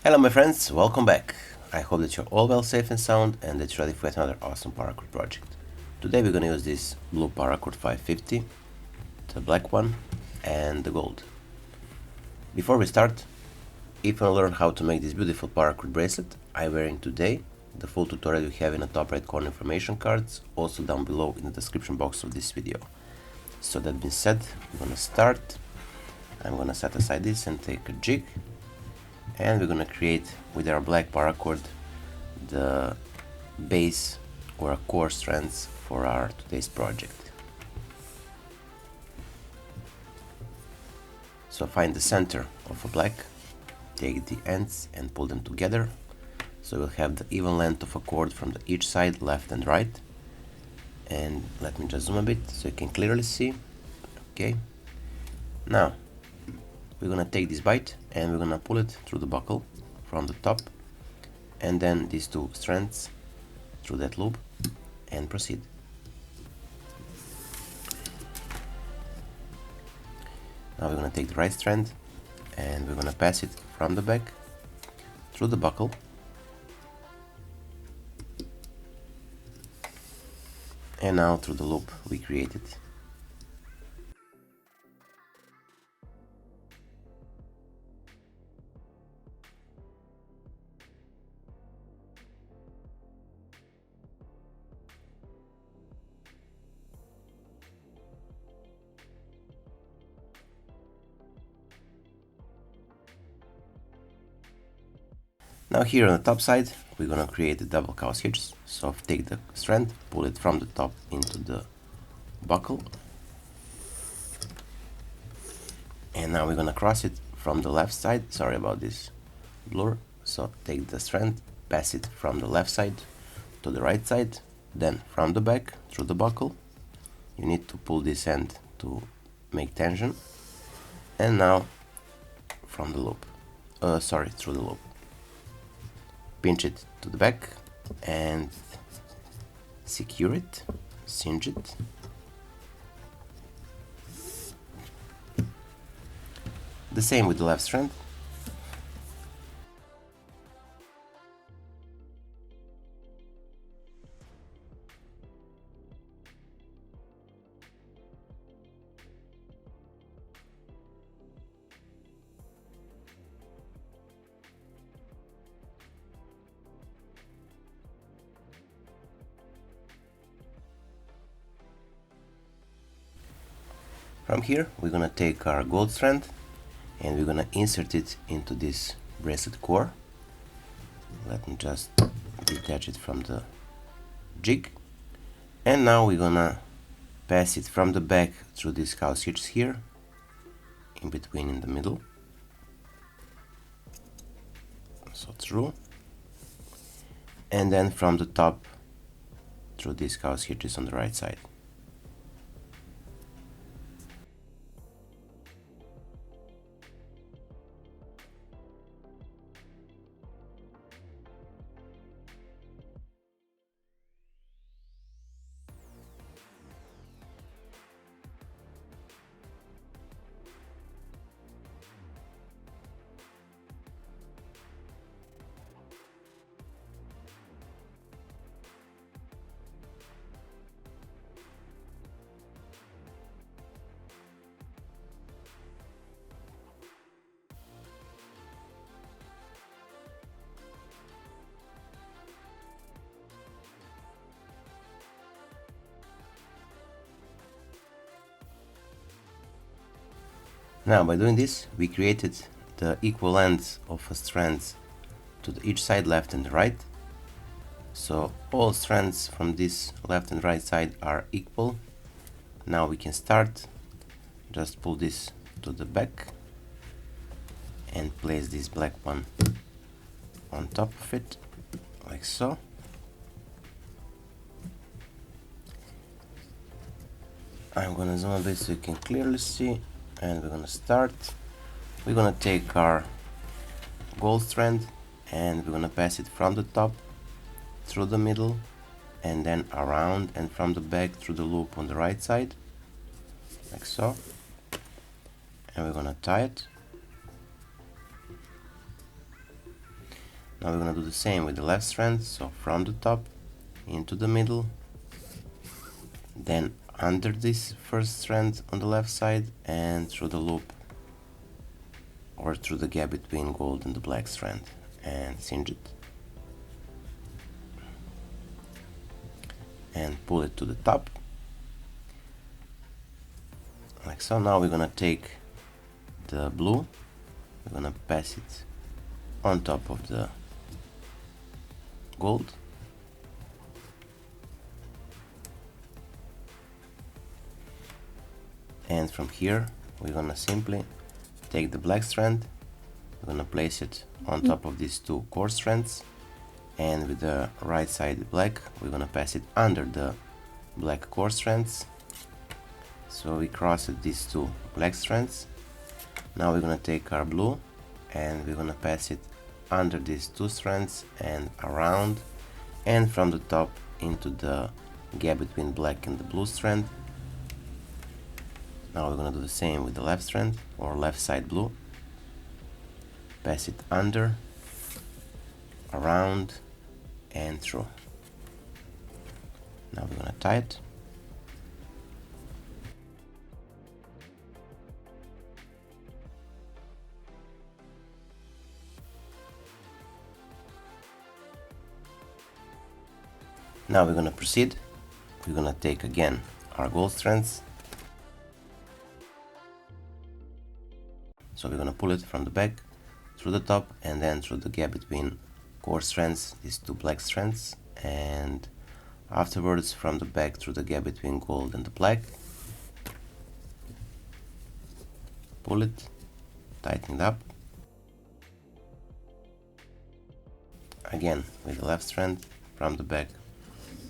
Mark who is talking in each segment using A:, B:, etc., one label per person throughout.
A: Hello my friends, welcome back. I hope that you're all well, safe and sound and that you're ready for another awesome paracord project. Today we're gonna use this blue paracord 550, the black one and the gold. Before we start, if you wanna learn how to make this beautiful paracord bracelet I'm wearing today, the full tutorial you have in the top right corner information cards, also down below in the description box of this video. So that being said, we're gonna start. I'm gonna set aside this and take a jig. And we're gonna create with our black paracord the base or a core strands for our today's project. So find the center of a black, take the ends and pull them together. So we'll have the even length of a cord from each side, left and right. And let me just zoom a bit so you can clearly see. Okay. Now we're gonna take this bite and we're gonna pull it through the buckle from the top, and then these two strands through that loop and proceed. Now we're gonna take the right strand and we're gonna pass it from the back through the buckle, and now through the loop we created. Now here on the top side we're gonna create the double cow's hitch. So take the strand, pull it from the top into the buckle, and now we're gonna cross it from the left side. Sorry about this blur. So take the strand, pass it from the left side to the right side, then from the back through the buckle. You need to pull this end to make tension, and now from the loop, through the loop. Pinch it to the back and secure it, cinch it. The same with the left strand. From here we're gonna take our gold strand and we're gonna insert it into this bracelet core. Let me just detach it from the jig, and now we're gonna pass it from the back through these cow's hitches here, in between in the middle, so through, and then from the top through these cow's hitches on the right side. Now by doing this we created the equal lengths of strands to each side, left and right. So all strands from this left and right side are equal. Now we can start. Just pull this to the back and place this black one on top of it, like so. I'm gonna zoom a bit so you can clearly see, and we're gonna start. We're gonna take our gold strand and we're gonna pass it from the top through the middle and then around, and from the back through the loop on the right side, like so. And we're gonna tie it. Now we're gonna do the same with the left strand, so from the top into the middle, then under this first strand on the left side and through the loop or through the gap between gold and the black strand and cinch it and pull it to the top like so. Now we're gonna take the blue, we're gonna pass it on top of the gold, and from here we're gonna simply take the black strand, we're gonna place it on top of these two core strands, and with the right side black we're gonna pass it under the black core strands, so we crossed these two black strands. Now we're gonna take our blue and we're gonna pass it under these two strands and around and from the top into the gap between black and the blue strand. Now we're gonna do the same with the left strand or left side blue, pass it under, around and through. Now we're gonna tie it. Now we're gonna proceed. We're gonna take again our gold strands. So we're gonna pull it from the back through the top and then through the gap between core strands, these two black strands, and afterwards from the back through the gap between gold and the black. Pull it, tighten it up. Again with the left strand from the back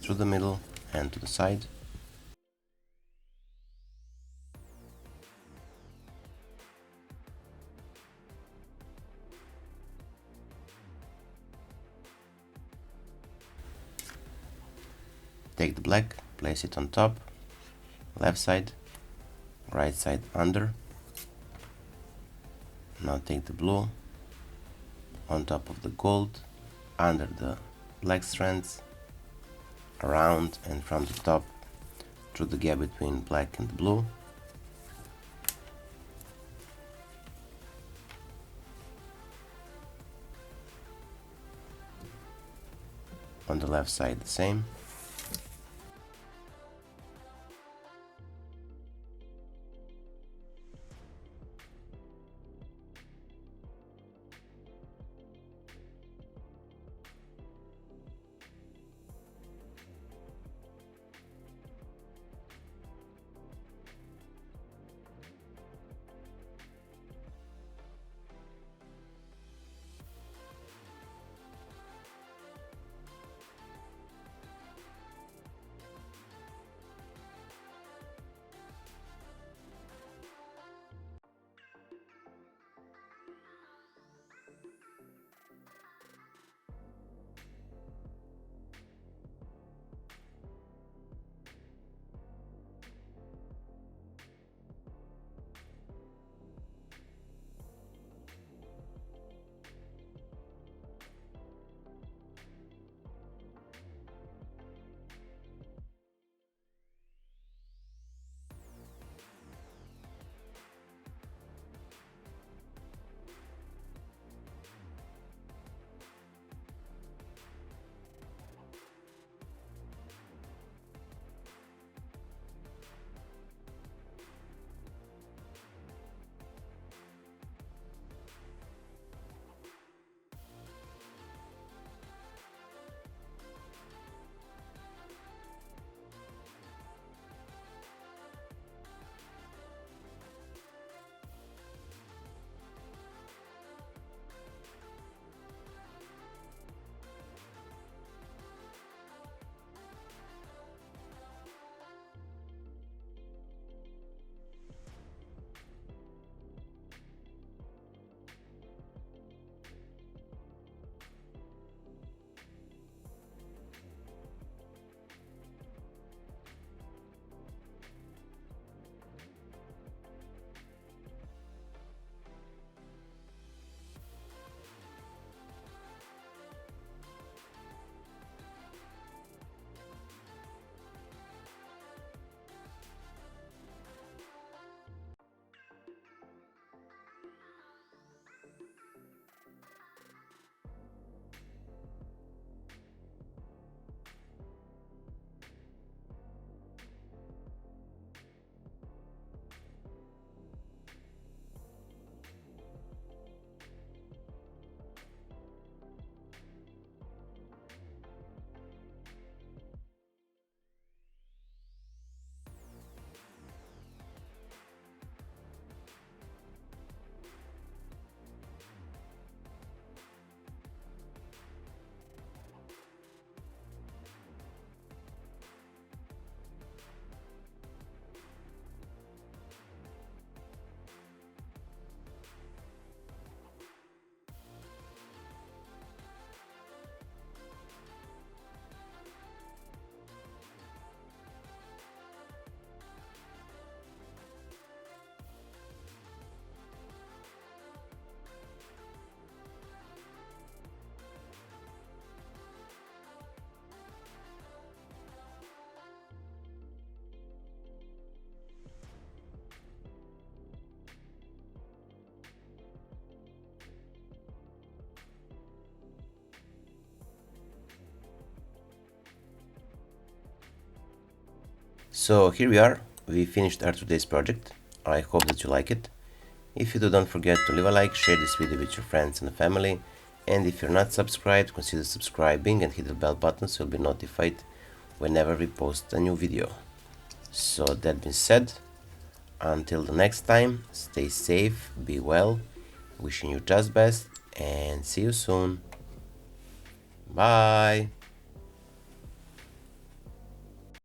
A: through the middle and to the side. Take the black, place it on top, left side, right side under. Now take the blue on top of the gold, under the black strands, around and from the top through the gap between black and blue. On the left side the same. So here we are, we finished our today's project. I hope that you like it. If you do, don't forget to leave a like, share this video with your friends and family, and if you're not subscribed, consider subscribing and hit the bell button so you'll be notified whenever we post a new video. So that being said, until the next time, stay safe, be well, wishing you just best, and see you soon. Bye.